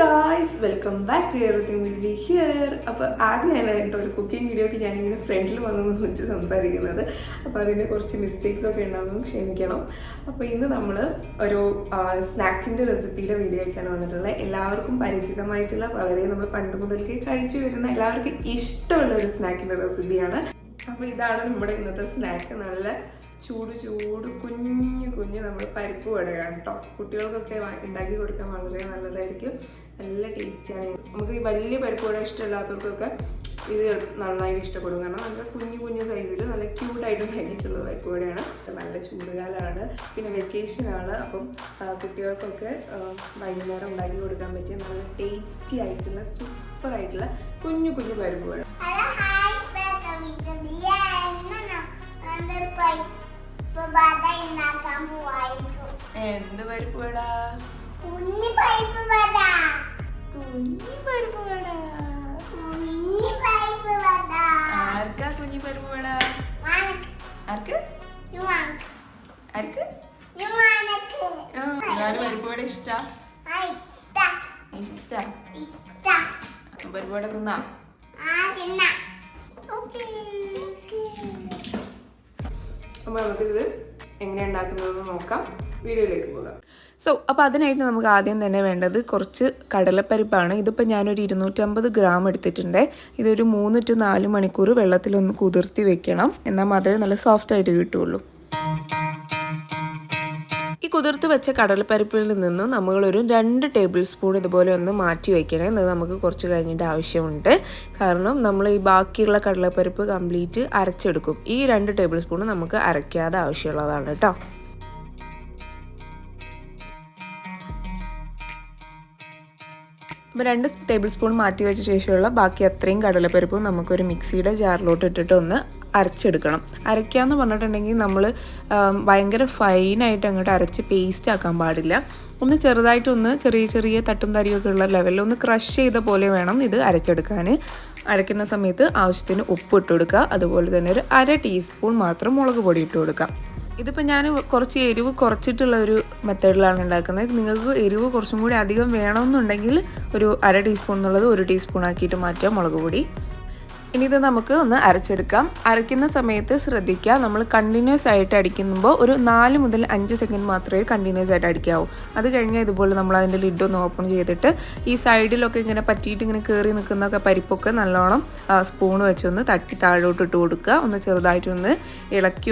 Guys, welcome back to everything will be here. അപ്പോൾ ആദ്യമാണ് കേട്ടോ ഒരു കുക്കിംഗ് വീഡിയോക്ക് ഞാനിങ്ങനെ ഫ്രണ്ടിൽ വന്നു വെച്ച് സംസാരിക്കുന്നത്. അപ്പോൾ അതിൻ്റെ കുറച്ച് മിസ്റ്റേക്സ് ഒക്കെ ഉണ്ടാകും, ക്ഷമിക്കണം. അപ്പോൾ ഇന്ന് നമ്മൾ ഒരു സ്നാക്കിൻ്റെ റെസിപ്പിയുടെ വീഡിയോ ആയിട്ടാണ് വന്നിട്ടുള്ളത്. എല്ലാവർക്കും പരിചിതമായിട്ടുള്ള, വളരെ നമ്മൾ പണ്ട് മുതൽക്ക് കഴിച്ചു വരുന്ന, എല്ലാവർക്കും ഇഷ്ടമുള്ള ഒരു സ്നാക്കിൻ്റെ റെസിപ്പിയാണ്. അപ്പോൾ ഇതാണ് നമ്മുടെ ഇന്നത്തെ സ്നാക്ക്. നല്ല ചൂട് കുഞ്ഞ് നമ്മൾ പരിപ്പ് വടയാണ് കേട്ടോ. കുട്ടികൾക്കൊക്കെ ഉണ്ടാക്കി കൊടുക്കാൻ വളരെ നല്ലതായിരിക്കും, നല്ല ടേസ്റ്റിയാണ്. നമുക്ക് ഈ വലിയ പരിപ്പ് വട ഇഷ്ടമില്ലാത്തവർക്കൊക്കെ ഇത് നന്നായിട്ട് ഇഷ്ടപ്പെടും. കാരണം നല്ല കുഞ്ഞു സൈസിൽ നല്ല ക്യൂട്ടായിട്ട് ഉണ്ടാക്കിയിട്ടുള്ള പരിപ്പ് വടയാണ്. നല്ല ചൂടുകാലമാണ്, പിന്നെ വെക്കേഷനാണ്. അപ്പം കുട്ടികൾക്കൊക്കെ വൈകുന്നേരം ഉണ്ടാക്കി കൊടുക്കാൻ പറ്റിയ നല്ല ടേസ്റ്റി ആയിട്ടുള്ള സൂപ്പറായിട്ടുള്ള കുഞ്ഞു പരിപ്പ് വട. എന്ത് പരിപ്പ് വട? കുഞ്ഞി പരിപ്പ് വട. ആർക്കാ കുഞ്ഞി പരിപ്പ് വട? ആർക്ക്? പരിപ്പ് വട ഇഷ്ടാ? പരിപ്പ് വട തിന്നാ? അപ്പോൾ നമുക്കിത് എങ്ങനെ ഉണ്ടാക്കുന്നതെന്ന് നോക്കാം, വീഡിയോയിലേക്ക് പോകാം. അപ്പോൾ അതിനായിട്ട് നമുക്ക് ആദ്യം തന്നെ വേണ്ടത് കുറച്ച് കടലപ്പരിപ്പാണ്. ഇതിപ്പോൾ ഞാനൊരു 250 ഗ്രാം എടുത്തിട്ടുണ്ട്. ഇതൊരു 3 to 4 മണിക്കൂർ വെള്ളത്തിലൊന്ന് കുതിർത്തി വെക്കണം, എന്നാൽ മാത്രമേ നല്ല സോഫ്റ്റായിട്ട് കിട്ടുള്ളൂ. ഈ കുതിർത്ത് വെച്ച കടലപ്പരിപ്പിൽ നിന്ന് നമ്മളൊരു 2 ടേബിൾ സ്പൂൺ ഇതുപോലെ ഒന്ന് മാറ്റി വയ്ക്കണേ. അത് നമുക്ക് കുറച്ച് കഴിഞ്ഞിട്ട് ആവശ്യമുണ്ട്. കാരണം നമ്മൾ ഈ ബാക്കിയുള്ള കടലപ്പരിപ്പ് കംപ്ലീറ്റ് അരച്ചെടുക്കും. ഈ 2 ടേബിൾ സ്പൂൺ നമുക്ക് അരയ്ക്കാതെ ആവശ്യമുള്ളതാണ് കേട്ടോ. അപ്പോൾ 2 ടേബിൾ സ്പൂൺ മാറ്റി വെച്ച ശേഷമുള്ള ബാക്കി അത്രയും കടലപ്പരിപ്പും നമുക്കൊരു മിക്സിയുടെ ജാറിലോട്ട് ഇട്ടിട്ട് ഒന്ന് അരച്ചെടുക്കണം. അരയ്ക്കാമെന്ന് പറഞ്ഞിട്ടുണ്ടെങ്കിൽ നമ്മൾ ഭയങ്കര ഫൈനായിട്ട് അങ്ങോട്ട് അരച്ച് പേസ്റ്റ് ആക്കാൻ പാടില്ല. ഒന്ന് ചെറുതായിട്ടൊന്ന് ചെറിയ തട്ടും തരിയൊക്കെ ഉള്ള ലെവലിൽ ഒന്ന് ക്രഷ് ചെയ്ത പോലെ വേണം ഇത് അരച്ചെടുക്കാൻ. അരയ്ക്കുന്ന സമയത്ത് ആവശ്യത്തിന് ഉപ്പ് ഇട്ട് കൊടുക്കുക. അതുപോലെ തന്നെ ഒരു 1/2 ടീസ്പൂൺ മാത്രം മുളക് പൊടി ഇട്ട് കൊടുക്കുക. ഇതിപ്പോൾ ഞാൻ കുറച്ച് എരിവ് കുറച്ചിട്ടുള്ള ഒരു മെത്തേഡിലാണ് ഉണ്ടാക്കുന്നത്. നിങ്ങൾക്ക് എരിവ് കുറച്ചും കൂടി അധികം വേണമെന്നുണ്ടെങ്കിൽ ഒരു 1/2 ടീസ്പൂൺ എന്നുള്ളത് 1 ടീസ്പൂൺ ആക്കിയിട്ട് മാറ്റാം മുളക് പൊടി. ഇനി ഇത് നമുക്ക് ഒന്ന് അരച്ചെടുക്കാം. അരയ്ക്കുന്ന സമയത്ത് ശ്രദ്ധിക്കുക, നമ്മൾ കണ്ടിന്യൂസ് ആയിട്ട് അടിക്കുമ്പോൾ ഒരു 4 മുതൽ 5 സെക്കൻഡ് മാത്രമേ കണ്ടിന്യൂസ് ആയിട്ട് അടിക്കാവൂ. അത് കഴിഞ്ഞാൽ ഇതുപോലെ നമ്മൾ അതിൻ്റെ ലിഡൊന്ന് ഓപ്പൺ ചെയ്തിട്ട് ഈ സൈഡിലൊക്കെ ഇങ്ങനെ പറ്റിയിട്ട് ഇങ്ങനെ കയറി നിൽക്കുന്നൊക്കെ പരിപ്പൊക്കെ നല്ലോണം സ്പൂൺ വെച്ചൊന്ന് തട്ടി താഴോട്ട് ഇട്ട് കൊടുക്കുക. ഒന്ന് ചെറുതായിട്ടൊന്ന് ഇളക്കി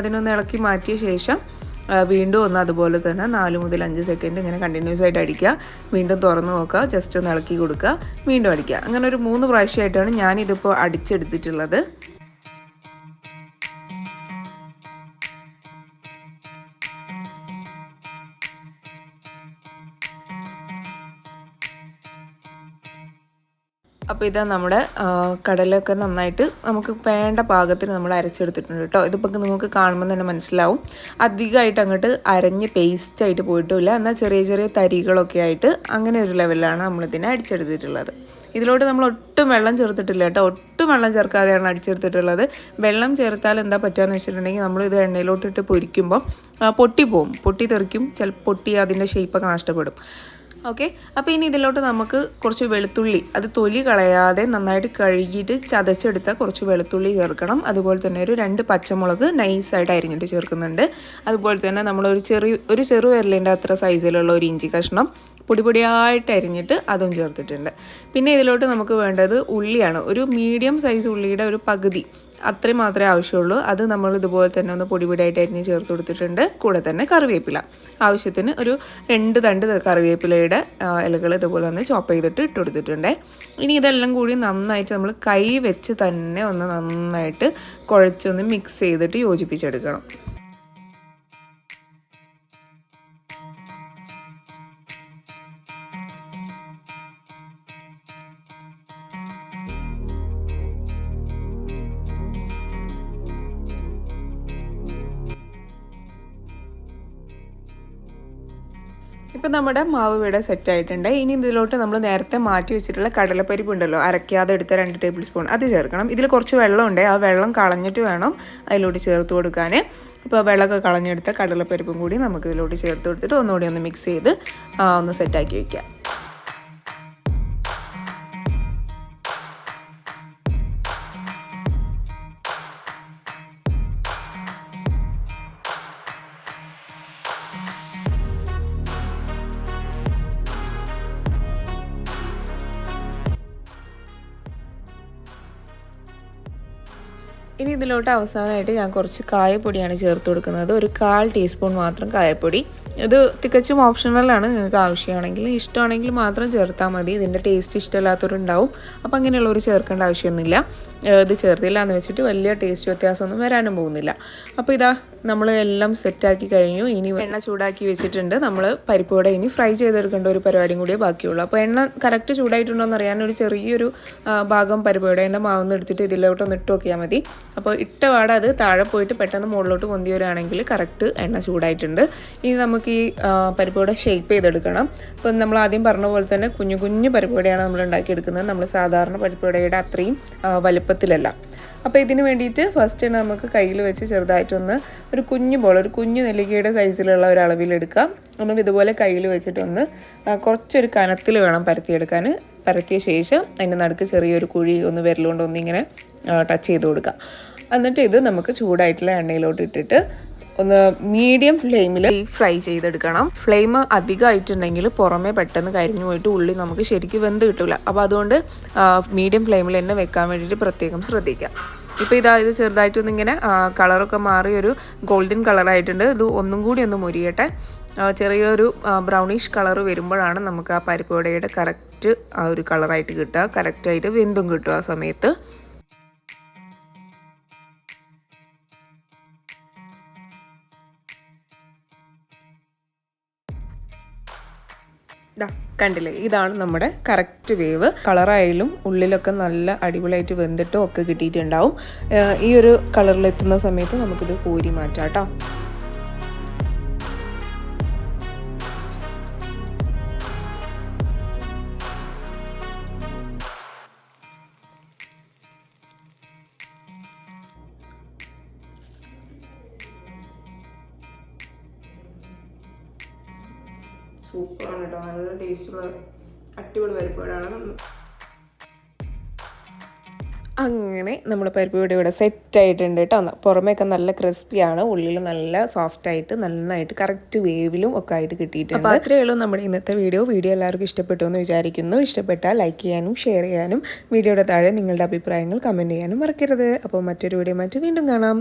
അതിനൊന്ന് ഇളക്കി മാറ്റിയ ശേഷം വീണ്ടും ഒന്ന് അതുപോലെ തന്നെ 4 മുതൽ 5 സെക്കൻഡ് ഇങ്ങനെ കണ്ടിന്യൂസ് ആയിട്ട് അടിക്കുക. വീണ്ടും തുറന്ന് നോക്കുക, ജസ്റ്റ് ഒന്ന് ഇളക്കി കൊടുക്കുക, വീണ്ടും അടിക്കുക. അങ്ങനെ ഒരു 3 പ്രാവശ്യമായിട്ടാണ് ഞാനിതിപ്പോൾ അടിച്ചെടുത്തിട്ടുള്ളത്. അപ്പോൾ ഇതാ നമ്മുടെ കടലൊക്കെ നന്നായിട്ട് നമുക്ക് വേണ്ട പാകത്തിന് നമ്മൾ അരച്ചെടുത്തിട്ടുണ്ട് കേട്ടോ. ഇതിപ്പോൾ നിങ്ങൾക്ക് കാണുമ്പോൾ തന്നെ മനസ്സിലാവും, അധികമായിട്ട് അങ്ങോട്ട് അരഞ്ഞ് പേസ്റ്റായിട്ട് പോയിട്ടുമില്ല, എന്നാൽ ചെറിയ തരികളൊക്കെ ആയിട്ട് അങ്ങനെ ഒരു ലെവലിലാണ് നമ്മളിതിനെ അടിച്ചെടുത്തിട്ടുള്ളത്. ഇതിലോട്ട് നമ്മൾ ഒട്ടും വെള്ളം ചേർത്തിട്ടില്ല കേട്ടോ, ഒട്ടും വെള്ളം ചേർക്കാതെയാണ് അടിച്ചെടുത്തിട്ടുള്ളത്. വെള്ളം ചേർത്താൽ എന്താ പറ്റുകയെന്ന് വെച്ചിട്ടുണ്ടെങ്കിൽ നമ്മളിത് എണ്ണയിലോട്ടിട്ട് പൊരിക്കുമ്പോൾ പൊട്ടി തെറിക്കും, പൊട്ടി അതിൻ്റെ ഷേപ്പൊക്കെ നഷ്ടപ്പെടും. ഓക്കെ, അപ്പോൾ ഇനി ഇതിലോട്ട് നമുക്ക് കുറച്ച് വെളുത്തുള്ളി, അത് തൊലി കളയാതെ നന്നായിട്ട് കഴുകിയിട്ട് ചതച്ചെടുത്ത കുറച്ച് വെളുത്തുള്ളി ചേർക്കണം. അതുപോലെ തന്നെ ഒരു 2 പച്ചമുളക് നൈസായിട്ട് അരിഞ്ഞിട്ട് ചേർക്കുന്നുണ്ട്. അതുപോലെ തന്നെ നമ്മളൊരു ചെറു വിരലിൻ്റെ അത്ര സൈസിലുള്ള ഒരു ഇഞ്ചി കഷ്ണം പൊടിയായിട്ട് അരിഞ്ഞിട്ട് അതും ചേർത്തിട്ടുണ്ട്. പിന്നെ ഇതിലോട്ട് നമുക്ക് വേണ്ടത് ഉള്ളിയാണ്. ഒരു മീഡിയം സൈസ് ഉള്ളിയുടെ ഒരു പകുതി, അത്രയും മാത്രമേ ആവശ്യമുള്ളൂ. അത് നമ്മൾ ഇതുപോലെ തന്നെ ഒന്ന് പൊടിയായിട്ട് അരിഞ്ഞ് ചേർത്ത് കൊടുത്തിട്ടുണ്ട്. കൂടെ തന്നെ കറിവേപ്പില, ആവശ്യത്തിന് ഒരു 2 തണ്ട് കറിവേപ്പിലയുടെ ഇലകൾ ഇതുപോലെ ഒന്ന് ചോപ്പ് ചെയ്തിട്ട് ഇട്ട് കൊടുത്തിട്ടുണ്ട്. ഇനി ഇതെല്ലാം കൂടി നന്നായിട്ട് നമ്മൾ കൈ വെച്ച് തന്നെ ഒന്ന് നന്നായിട്ട് കുഴച്ചൊന്ന് മിക്സ് ചെയ്തിട്ട് യോജിപ്പിച്ചെടുക്കണം. ഇപ്പം നമ്മുടെ മാവ് ഇവിടെ സെറ്റായിട്ടുണ്ട്. ഇനി ഇതിലോട്ട് നമ്മൾ നേരത്തെ മാറ്റി വെച്ചിട്ടുള്ള കടലപ്പരിപ്പ് ഉണ്ടല്ലോ, അരയ്ക്കാതെ എടുത്ത 2 ടേബിൾ സ്പൂൺ അത് ചേർക്കണം. ഇതിൽ കുറച്ച് വെള്ളമുണ്ട്, ആ വെള്ളം കളഞ്ഞിട്ട് വേണം അതിലോട്ട് ചേർത്ത് കൊടുക്കാൻ. അപ്പോൾ വെള്ളമൊക്കെ കളഞ്ഞെടുത്ത കടലപ്പരിപ്പും കൂടി നമുക്ക് ഇതിലോട്ട് ചേർത്ത് കൊടുത്തിട്ട് ഒന്നുകൂടി ഒന്ന് മിക്സ് ചെയ്ത് ഒന്ന് സെറ്റാക്കി വയ്ക്കാം. ഇനി ഇതിലോട്ട് അവസാനമായിട്ട് ഞാൻ കുറച്ച് കായപ്പൊടിയാണ് ചേർത്ത് കൊടുക്കുന്നത്. ഒരു 1/4 ടീസ്പൂൺ മാത്രം കായപ്പൊടി. ഇത് തികച്ചും ഓപ്ഷണലാണ്. നിങ്ങൾക്ക് ആവശ്യമാണെങ്കിൽ ഇഷ്ടമാണെങ്കിൽ മാത്രം ചേർത്താൽ മതി. ഇതിൻ്റെ ടേസ്റ്റ് ഇഷ്ടമില്ലാത്തവരുണ്ടാവും, അപ്പോൾ അങ്ങനെയുള്ളവർ ചേർക്കേണ്ട ആവശ്യമൊന്നുമില്ല. ഇത് ചേർത്തില്ല എന്ന് വെച്ചിട്ട് വലിയ ടേസ്റ്റ് വ്യത്യാസമൊന്നും വരാനും പോകുന്നില്ല. അപ്പോൾ ഇതാ നമ്മൾ എല്ലാം സെറ്റാക്കി കഴിഞ്ഞു. ഇനി എണ്ണ ചൂടാക്കി വെച്ചിട്ടുണ്ട്. നമ്മൾ പരിപ്പ് വട ഇനി ഫ്രൈ ചെയ്തെടുക്കേണ്ട ഒരു പരിപാടിയും കൂടിയേ ബാക്കിയുള്ളൂ. അപ്പോൾ എണ്ണ കറക്റ്റ് ചൂടായിട്ടുണ്ടോ എന്ന് അറിയാൻ ഒരു ചെറിയൊരു ഭാഗം പരിപ്പ് വടേൻ്റെ മാവുന്ന് എടുത്തിട്ട് ഇതിലോട്ടൊന്ന് ഇട്ട് നോക്കിയാൽ മതി. അപ്പോൾ ഇട്ട വാട അത് താഴെ പോയിട്ട് പെട്ടെന്ന് മുകളിലോട്ട് പൊന്തി വരികയാണെങ്കിൽ കറക്റ്റ് എണ്ണ ചൂടായിട്ടുണ്ട്. ഇനി നമുക്ക് ഈ പരിപ്പ് വട ഷേപ്പ് ചെയ്തെടുക്കണം. അപ്പോൾ നമ്മൾ ആദ്യം പറഞ്ഞ പോലെ തന്നെ കുഞ്ഞു കുഞ്ഞു പരിപ്പ് വടയാണ് നമ്മൾ ഉണ്ടാക്കിയെടുക്കുന്നത്. നമ്മൾ സാധാരണ പരിപ്പ് വടയുടെ അത്രയും വലുപ്പത്തിലല്ല. അപ്പോൾ ഇതിന് വേണ്ടിയിട്ട് ഫസ്റ്റ് തന്നെ നമുക്ക് കയ്യിൽ വെച്ച് ചെറുതായിട്ടൊന്ന് ഒരു കുഞ്ഞു ബോൾ, ഒരു കുഞ്ഞു നെല്ലിക്കയുടെ സൈസിലുള്ള ഒരു അളവിലെടുക്കാം. എന്നിട്ട് ഇതുപോലെ കയ്യിൽ വെച്ചിട്ടൊന്ന് കുറച്ചൊരു കനത്തിൽ വേണം പരത്തിയെടുക്കാൻ. പരത്തിയ ശേഷം അതിൻ്റെ നടുക്ക് ചെറിയൊരു കുഴി ഒന്ന് വിരലുകൊണ്ട് ഒന്നിങ്ങനെ ടച്ച് ചെയ്ത് കൊടുക്കുക. എന്നിട്ട് ഇത് നമുക്ക് ചൂടായിട്ടുള്ള എണ്ണയിലോട്ട് ഇട്ടിട്ട് ഒന്ന് മീഡിയം ഫ്ലെയിമിൽ ഫ്രൈ ചെയ്തെടുക്കണം. ഫ്ലെയിം അധികമായിട്ടുണ്ടെങ്കിൽ പുറമേ പെട്ടെന്ന് കരിഞ്ഞു പോയിട്ട് ഉള്ളി നമുക്ക് ശരിക്കും വെന്ത് കിട്ടില്ല. അപ്പോൾ അതുകൊണ്ട് മീഡിയം ഫ്ലെയിമിൽ തന്നെ വെക്കാൻ വേണ്ടിയിട്ട് പ്രത്യേകം ശ്രദ്ധിക്കാം. ഇപ്പോൾ ഇത് ചെറുതായിട്ടൊന്നിങ്ങനെ കളറൊക്കെ മാറി ഒരു ഗോൾഡൻ കളറായിട്ടുണ്ട്. ഇത് ഒന്നും കൂടി ഒന്ന് മുരിയട്ടെ. ചെറിയൊരു ബ്രൗണിഷ് കളർ വരുമ്പോഴാണ് നമുക്ക് ആ പരിപ്പ് വടയുടെ കറക്റ്റ് ആ ഒരു കളറായിട്ട് കിട്ടുക. കറക്റ്റായിട്ട് വെന്തും കിട്ടും ആ സമയത്ത്. കണ്ടില്ലേ, ഇതാണ് നമ്മുടെ കറക്റ്റ് വേവ്. കളറായാലും ഉള്ളിലൊക്കെ നല്ല അടിപൊളിയായിട്ട് വെന്തിട്ടും ഒക്കെ കിട്ടിയിട്ടുണ്ടാവും. ഈ ഒരു കളറിലെത്തുന്ന സമയത്ത് നമുക്കിത് കോരി മാറ്റാം കേട്ടോ. സൂപ്പറാണ് കേട്ടോ, നല്ല ടേസ്റ്റുള്ള അടിപൊളി പരിപ്പ് വടയാണ്. അങ്ങനെ നമ്മൾ പരിപ്പ് വട ഇവിടെ സെറ്റായിട്ടുണ്ട് കേട്ടോ. പുറമേയൊക്കെ നല്ല ക്രിസ്പിയാണ്, ഉള്ളിൽ നല്ല സോഫ്റ്റായിട്ട് നന്നായിട്ട് കറക്റ്റ് വേവിലും ഒക്കെ ആയിട്ട് കിട്ടിയിട്ടുണ്ട്. അപ്പോൾ അത്രയേ ഉള്ളൂ നമ്മുടെ ഇന്നത്തെ വീഡിയോ എല്ലാവർക്കും ഇഷ്ടപ്പെട്ടു എന്ന് വിചാരിക്കുന്നു. ഇഷ്ടപ്പെട്ടാൽ ലൈക്ക് ചെയ്യാനും ഷെയർ ചെയ്യാനും വീഡിയോയുടെ താഴെ നിങ്ങളുടെ അഭിപ്രായങ്ങൾ കമൻറ്റ് ചെയ്യാനും മറക്കരുത്. അപ്പോൾ മറ്റൊരു വീഡിയോ വീണ്ടും കാണാം.